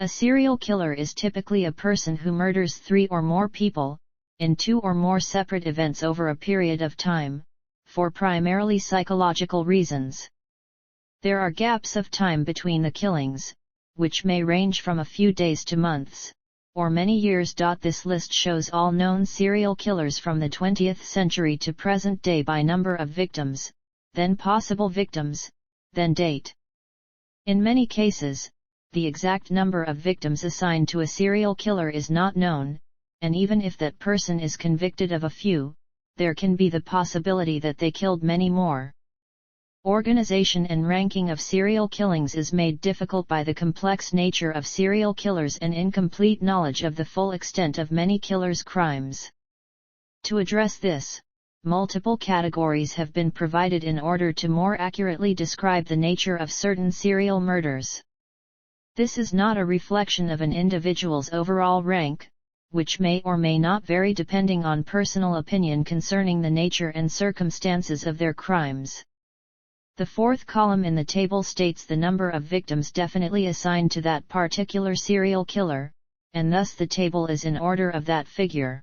A serial killer is typically a person who murders 3 or more people, in 2 or more separate events over a period of time, for primarily psychological reasons. There are gaps of time between the killings, which may range from a few days to months, or many years. This list shows all known serial killers from the 20th century to present day by number of victims, then possible victims, then date. In many cases, the exact number of victims assigned to a serial killer is not known, and even if that person is convicted of a few, there can be the possibility that they killed many more. Organization and ranking of serial killings is made difficult by the complex nature of serial killers and incomplete knowledge of the full extent of many killers' crimes. To address this, multiple categories have been provided in order to more accurately describe the nature of certain serial murders. This is not a reflection of an individual's overall rank, which may or may not vary depending on personal opinion concerning the nature and circumstances of their crimes. The fourth column in the table states the number of victims definitely assigned to that particular serial killer, and thus the table is in order of that figure.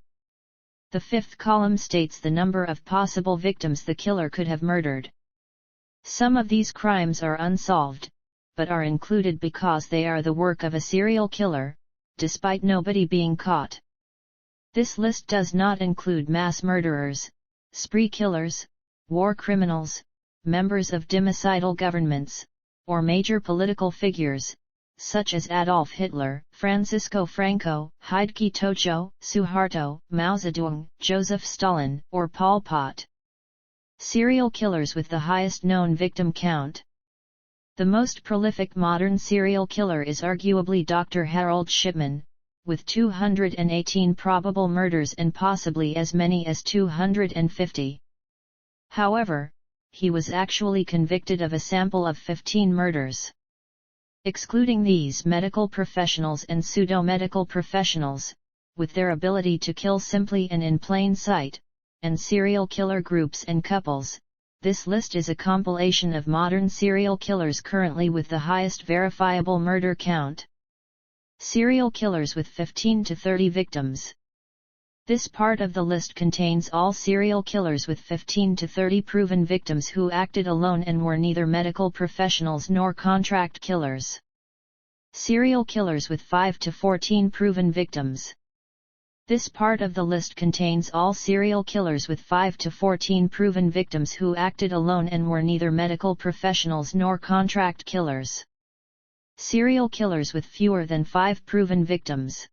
The fifth column states the number of possible victims the killer could have murdered. Some of these crimes are unsolved, but are included because they are the work of a serial killer, despite nobody being caught. This list does not include mass murderers, spree killers, war criminals, members of democidal governments, or major political figures, such as Adolf Hitler, Francisco Franco, Heidke Tojo, Suharto, Mao Zedong, Joseph Stalin, or Pol Pot. Serial killers with the highest known victim count. The most prolific modern serial killer is arguably Dr. Harold Shipman, with 218 probable murders and possibly as many as 250. However, he was actually convicted of a sample of 15 murders. Excluding these medical professionals and pseudo-medical professionals, with their ability to kill simply and in plain sight, and serial killer groups and couples, this list is a compilation of modern serial killers currently with the highest verifiable murder count. Serial killers with 15 to 30 victims. This part of the list contains all serial killers with 15 to 30 proven victims who acted alone and were neither medical professionals nor contract killers. Serial killers with 5 to 14 proven victims. This part of the list contains all serial killers with 5 to 14 proven victims who acted alone and were neither medical professionals nor contract killers. Serial killers with fewer than 5 proven victims.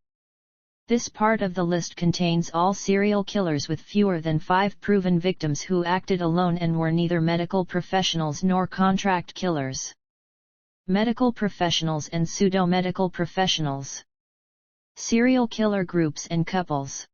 This part of the list contains all serial killers with fewer than 5 proven victims who acted alone and were neither medical professionals nor contract killers. Medical professionals and pseudo-medical professionals. Serial killer groups and couples.